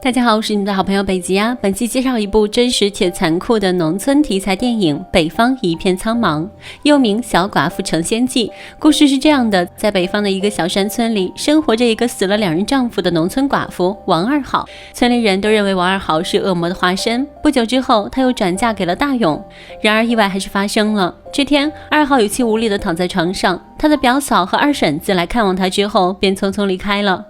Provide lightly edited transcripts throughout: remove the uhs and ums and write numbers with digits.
大家好，我是你们的好朋友北极呀。本期介绍一部真实且残酷的农村题材电影《北方一片苍茫》，又名《小寡妇成仙记》。故事是这样的，在北方的一个小山村里，生活着一个死了2人丈夫的农村寡妇王二好。村里人都认为王二好是恶魔的化身。不久之后，她又转嫁给了大勇。然而意外还是发生了。这天，二好有气无力地躺在床上，她的表嫂和二婶子来看望她之后，便匆匆离开了。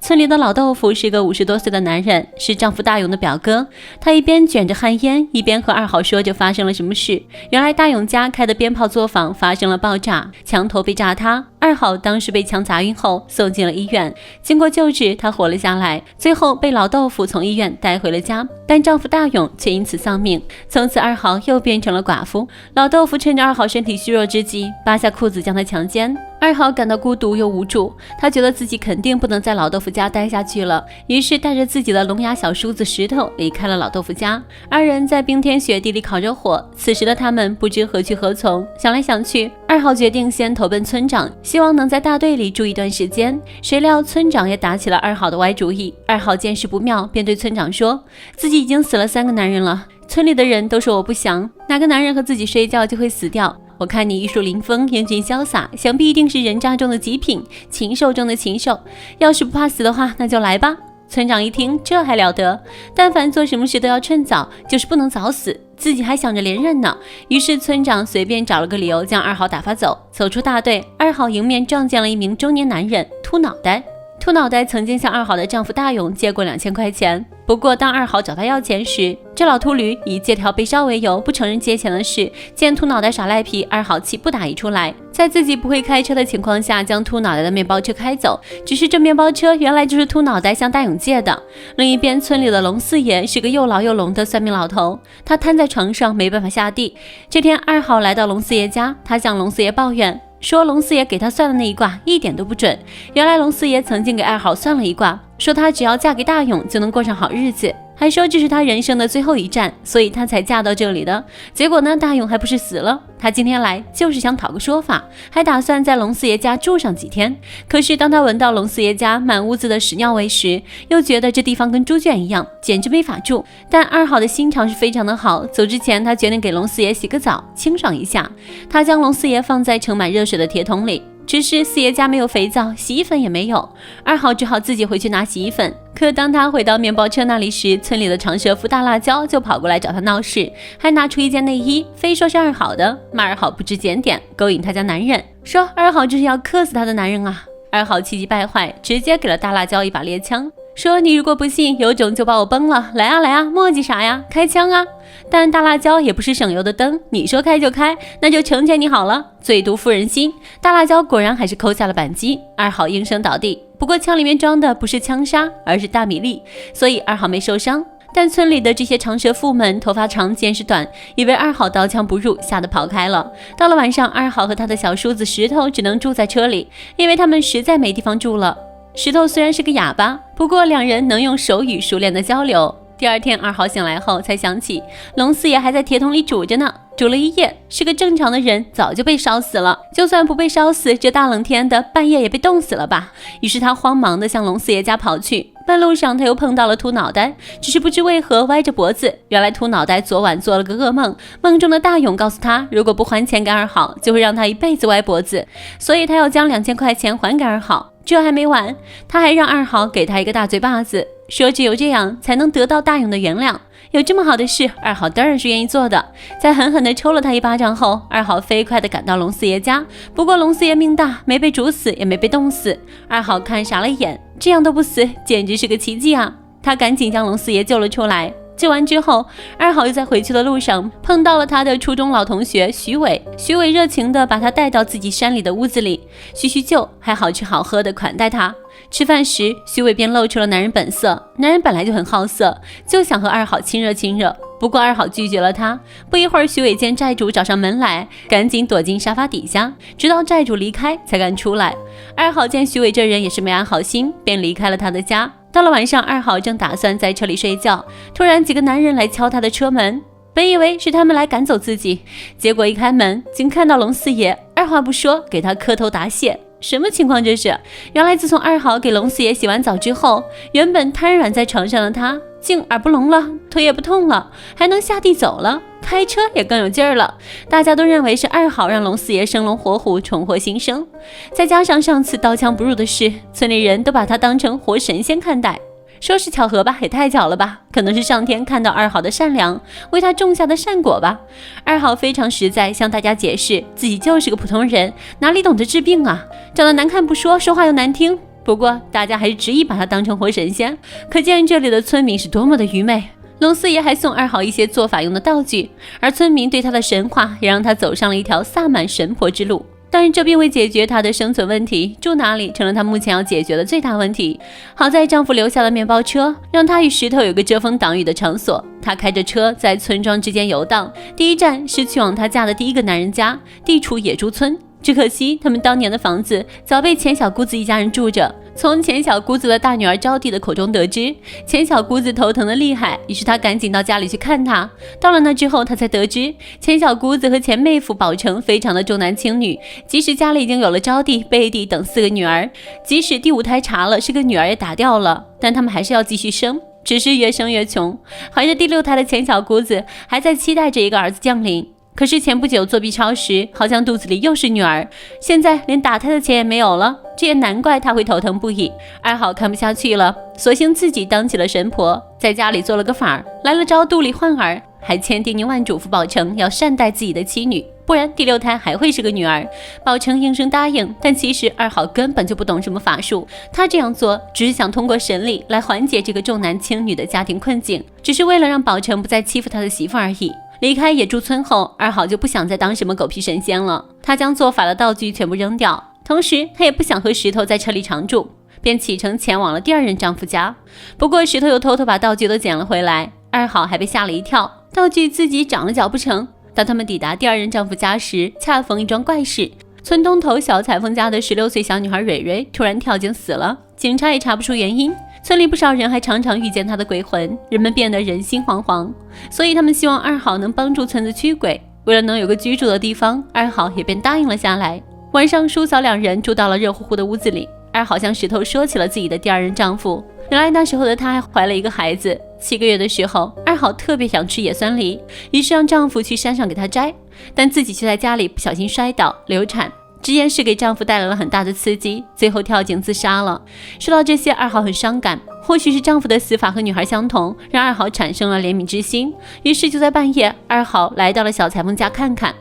村里的老豆腐是个50多岁的男人，是丈夫大勇的表哥。他一边卷着旱烟，一边和二好说着发生了什么事。原来大勇家开的鞭炮作坊发生了爆炸，墙头被炸塌，二好当时被枪砸晕后送进了医院。经过救治，他活了下来，最后被老豆腐从医院带回了家，但丈夫大勇却因此丧命。从此二好又变成了寡妇。老豆腐趁着二好身体虚弱之际，扒下裤子将他强奸。二好感到孤独又无助，他觉得自己肯定不能在老豆腐家待下去了，于是带着自己的龙牙小梳子石头离开了老豆腐家。二人在冰天雪地里烤着火，此时的他们不知何去何从。想来想去，二好决定先投奔村长，希望能在大队里住一段时间。谁料村长也打起了二好的歪主意。二好见势不妙，便对村长说，自己已经死了3个男人了，村里的人都说我不祥，哪个男人和自己睡觉就会死掉。我看你玉树临风，英俊潇洒，想必一定是人渣中的极品，禽兽中的禽兽。要是不怕死的话，那就来吧。村长一听，这还了得，但凡做什么事都要趁早，就是不能早死，自己还想着连任呢。于是村长随便找了个理由将二好打发走。走出大队，二好迎面撞见了一名中年男人秃脑袋。秃脑袋曾经向二好的丈夫大勇借过2000块钱，不过当二好找他要钱时，这老秃驴以借条被烧为由不承认借钱的事。见秃脑袋耍赖皮，二好气不打一处来，在自己不会开车的情况下将秃脑袋的面包车开走，只是这面包车原来就是秃脑袋向大勇借的。另一边，村里的龙四爷是个又老又聋的算命老头，他瘫在床上没办法下地。这天二好来到龙四爷家，他向龙四爷抱怨说龙四爷给他算的那一卦一点都不准。原来龙四爷曾经给二好算了一卦，说他只要嫁给大勇就能过上好日子，还说这是他人生的最后一战，所以他才嫁到这里的。结果呢，大勇还不是死了。他今天来就是想讨个说法，还打算在龙四爷家住上几天。可是当他闻到龙四爷家满屋子的屎尿味时，又觉得这地方跟猪圈一样，简直没法住。但二好的心肠是非常的好，走之前他决定给龙四爷洗个澡，清爽一下。他将龙四爷放在盛满热水的铁桶里，只是四爷家没有肥皂，洗衣粉也没有，二好只好自己回去拿洗衣粉。可当他回到面包车那里时，村里的长舌妇大辣椒就跑过来找他闹事，还拿出一件内衣，非说是二好的，骂二好不知检点，勾引他家男人，说二好这是要克死他的男人啊。二好气急败坏，直接给了大辣椒一把猎枪，说你如果不信，有种就把我崩了，来啊来啊，磨叽啥呀，开枪啊。但大辣椒也不是省油的灯，你说开就开，那就成全你好了，最毒妇人心。大辣椒果然还是扣下了扳机，二好应声倒地。不过枪里面装的不是枪杀，而是大米粒，所以二好没受伤。但村里的这些长舌妇们头发长见识短，以为二好刀枪不入，吓得跑开了。到了晚上，二好和他的小叔子石头只能住在车里，因为他们实在没地方住了。石头虽然是个哑巴，不过2人能用手语熟练的交流。第二天，二好醒来后才想起龙四爷还在铁桶里煮着呢，煮了1夜，是个正常的人早就被烧死了，就算不被烧死，这大冷天的半夜也被冻死了吧。于是他慌忙地向龙四爷家跑去，半路上他又碰到了秃脑袋，只是不知为何歪着脖子。原来秃脑袋昨晚做了个噩梦，梦中的大勇告诉他，如果不还钱给二好，就会让他一辈子歪脖子，所以他要将2000块钱还给二好。这还没完，他还让二好给他一个大嘴巴子，说只有这样才能得到大勇的原谅。有这么好的事，二好当然是愿意做的。在狠狠地抽了他一巴掌后，二好飞快地赶到龙四爷家。不过龙四爷命大，没被煮死，也没被冻死。二好看傻了眼，这样都不死，简直是个奇迹啊！他赶紧将龙四爷救了出来。救完之后，二好又在回去的路上碰到了他的初中老同学徐伟。徐伟热情地把他带到自己山里的屋子里，叙叙旧，还好吃好喝地款待他。吃饭时，徐伟便露出了男人本色。男人本来就很好色，就想和二好亲热亲热。不过二好拒绝了他。不一会儿，徐伟见债主找上门来，赶紧躲进沙发底下，直到债主离开才敢出来。二好见徐伟这人也是没安好心，便离开了他的家。到了晚上，二好正打算在车里睡觉，突然几个男人来敲他的车门。本以为是他们来赶走自己，结果一开门，竟看到龙四爷，二话不说给他磕头答谢。什么情况这是？原来自从二好给龙四爷洗完澡之后，原本瘫软在床上的他竟耳不聋了，腿也不痛了，还能下地走了，开车也更有劲儿了。大家都认为是二好让龙四爷生龙活虎，重获新生。再加上上次刀枪不入的事，村里人都把他当成活神仙看待。说是巧合吧，也太巧了吧，可能是上天看到二好的善良，为他种下的善果吧。二好非常实在向大家解释，自己就是个普通人，哪里懂得治病啊，长得难看不说，说话又难听。不过大家还是执意把他当成活神仙，可见这里的村民是多么的愚昧。龙四爷还送二好一些做法用的道具，而村民对他的神话也让他走上了一条萨满神婆之路。但是这并未解决她的生存问题，住哪里成了她目前要解决的最大问题。好在丈夫留下了面包车，让她与石头有个遮风挡雨的场所。她开着车在村庄之间游荡，第一站是去往她嫁的第一个男人家——地处野猪村。只可惜他们当年的房子早被钱小姑子一家人住着。从钱小姑子的大女儿招娣的口中得知，钱小姑子头疼的厉害，于是她赶紧到家里去看她。到了那之后，她才得知钱小姑子和钱妹夫宝成非常的重男轻女，即使家里已经有了招娣、贝娣等4个女儿，即使第5胎查了是个女儿也打掉了，但他们还是要继续生，只是越生越穷。怀着第6胎的钱小姑子还在期待着一个儿子降临。可是前不久做 B 超时，好像肚子里又是女儿，现在连打胎的钱也没有了，这也难怪她会头疼不已。二好看不下去了，索性自己当起了神婆，在家里做了个法儿，来了招肚里换儿，还千叮咛万嘱咐宝成要善待自己的妻女，不然第6胎还会是个女儿。宝成应声答应，但其实二好根本就不懂什么法术，他这样做只是想通过神力来缓解这个重男轻女的家庭困境，只是为了让宝成不再欺负他的媳妇而已。离开野猪村后，二好就不想再当什么狗屁神仙了，他将做法的道具全部扔掉，同时他也不想和石头在车里常住，便启程前往了第2任丈夫家。不过石头又偷偷把道具都捡了回来，二好还被吓了一跳，道具自己长了脚不成。当他们抵达第2任丈夫家时，恰逢一桩怪事，村东头小裁缝家的16岁小女孩蕊蕊突然跳井死了，警察也查不出原因。村里不少人还常常遇见她的鬼魂，人们变得人心惶惶，所以他们希望二好能帮助村子驱鬼。为了能有个居住的地方，二好也便答应了下来。晚上叔嫂2人住到了热乎乎的屋子里，二好向石头说起了自己的第2任丈夫。原来那时候的她还怀了一个孩子，7个月的时候，二好特别想吃野酸梨，于是让丈夫去山上给她摘，但自己却在家里不小心摔倒流产。这件事给丈夫带来了很大的刺激，最后跳井自杀了。说到这些，二好很伤感，或许是丈夫的死法和女孩相同，让二好产生了怜悯之心。于是就在半夜，二好来到了小裁缝家看看，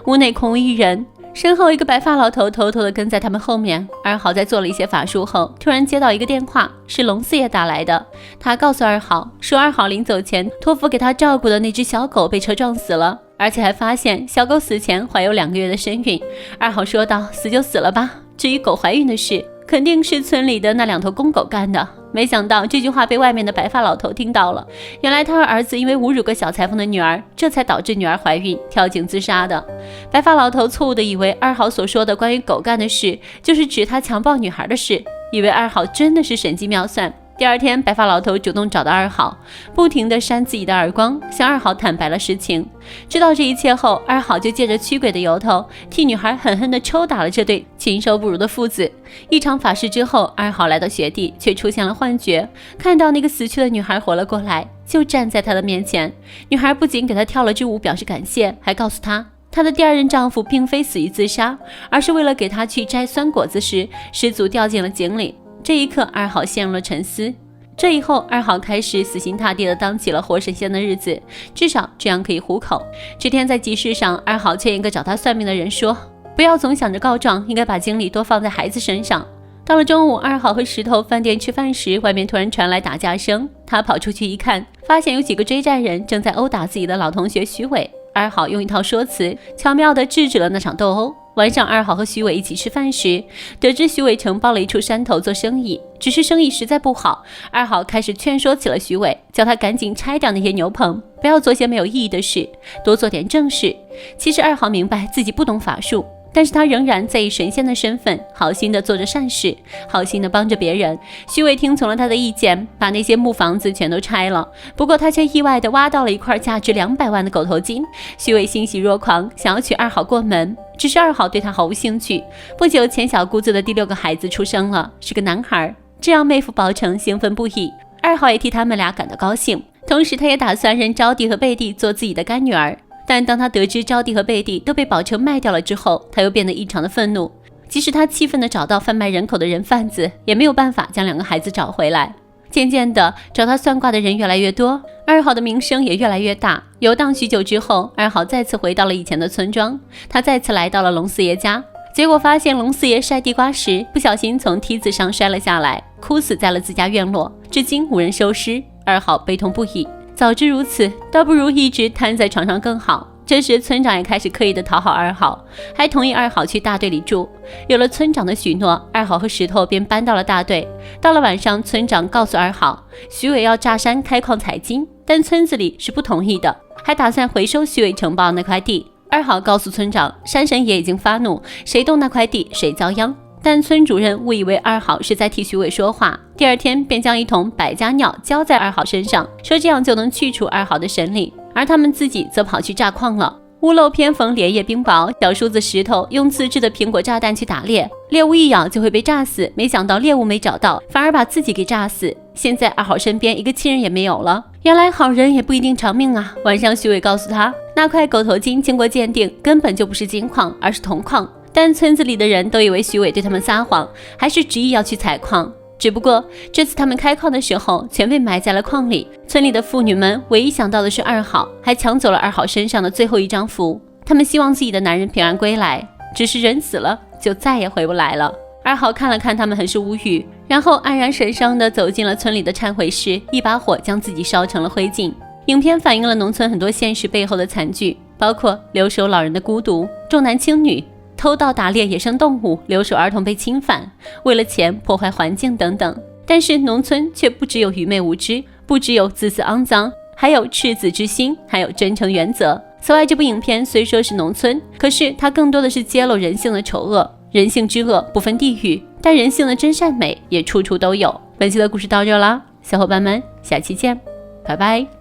屋内空无一人，身后一个白发老头偷偷地跟在他们后面。二好在做了一些法术后，突然接到一个电话，是龙四爷打来的。他告诉二好说，二好临走前托付给他照顾的那只小狗被车撞死了，而且还发现小狗死前怀有2个月的身孕。二好说道，死就死了吧，至于狗怀孕的事，肯定是村里的那2头公狗干的。没想到这句话被外面的白发老头听到了，原来他和儿子因为侮辱个小裁缝的女儿，这才导致女儿怀孕跳井自杀的。白发老头错误地以为二好所说的关于狗干的事就是指他强暴女孩的事，以为二好真的是神机妙算。第2天，白发老头主动找到二好，不停地扇自己的耳光，向二好坦白了实情。知道这一切后，二好就借着驱鬼的由头，替女孩狠狠地抽打了这对禽兽不如的父子。一场法事之后，二好来到雪地，却出现了幻觉，看到那个死去的女孩活了过来，就站在他的面前。女孩不仅给他跳了支舞表示感谢，还告诉他，她的第2任丈夫并非死于自杀，而是为了给她去摘酸果子时失足掉进了井里。这一刻，二好陷入了沉思。这以后，二好开始死心塌地地当起了活神仙的日子，至少这样可以糊口。这天在集市上，二好劝一个找他算命的人说，不要总想着告状，应该把精力多放在孩子身上。到了中午，二好和石头饭店吃饭时，外面突然传来打架声，他跑出去一看，发现有几个追债人正在殴打自己的老同学徐伟。二好用一套说辞巧妙地制止了那场斗殴。晚上，二好和徐伟一起吃饭时，得知徐伟承包了一处山头做生意，只是生意实在不好。二好开始劝说起了徐伟，叫他赶紧拆掉那些牛棚，不要做些没有意义的事，多做点正事。其实二好明白自己不懂法术，但是他仍然在以神仙的身份好心的做着善事，好心的帮着别人。徐伟听从了他的意见，把那些木房子全都拆了，不过他却意外的挖到了一块价值200万的狗头金。徐伟欣喜若狂，想要娶二好过门，只是二好对他毫无兴趣。不久，钱小姑子的第6个孩子出生了，是个男孩，这让妹夫宝成兴奋不已，二好也替他们俩感到高兴。同时他也打算认招娣和贝蒂做自己的干女儿。但当他得知招娣和贝蒂都被宝成卖掉了之后，他又变得异常的愤怒。即使他气愤地找到贩卖人口的人贩子，也没有办法将2个孩子找回来。渐渐的，找他算卦的人越来越多，二好的名声也越来越大。游荡许久之后，二好再次回到了以前的村庄。他再次来到了龙四爷家，结果发现龙四爷晒地瓜时不小心从梯子上摔了下来，哭死在了自家院落，至今无人收尸。二好悲痛不已。早知如此，倒不如一直瘫在床上更好。这时村长也开始刻意的讨好二好，还同意二好去大队里住。有了村长的许诺，二好和石头便搬到了大队。到了晚上，村长告诉二好，徐伟要炸山开矿采金，但村子里是不同意的，还打算回收徐伟承包那块地。二好告诉村长，山神爷已经发怒，谁动那块地谁遭殃。但村主任误以为二好是在替徐伟说话，第二天便将一桶百家尿浇在二好身上，说这样就能去除二好的神力，而他们自己则跑去炸矿了。屋漏偏逢连夜冰雹，小叔子石头用自制的苹果炸弹去打猎，猎物一咬就会被炸死，没想到猎物没找到，反而把自己给炸死。现在二好身边一个亲人也没有了，原来好人也不一定长命啊。晚上徐伟告诉他，那块狗头金经过鉴定根本就不是金矿，而是铜矿。但村子里的人都以为徐伟对他们撒谎，还是执意要去采矿。只不过这次他们开矿的时候全被埋在了矿里，村里的妇女们唯一想到的是二好，还抢走了二好身上的最后一张符。他们希望自己的男人平安归来，只是人死了就再也回不来了。二好看了看他们，很是无语，然后黯然神伤地走进了村里的忏悔室，一把火将自己烧成了灰烬。影片反映了农村很多现实背后的惨剧，包括留守老人的孤独、重男轻女、偷盗打猎野生动物、留守儿童被侵犯、为了钱破坏环境等等。但是农村却不只有愚昧无知，不只有自私肮脏，还有赤子之心，还有真诚原则。此外，这部影片虽说是农村，可是它更多的是揭露人性的丑恶。人性之恶不分地域，但人性的真善美也处处都有。本期的故事到这了，小伙伴们，下期见，拜拜。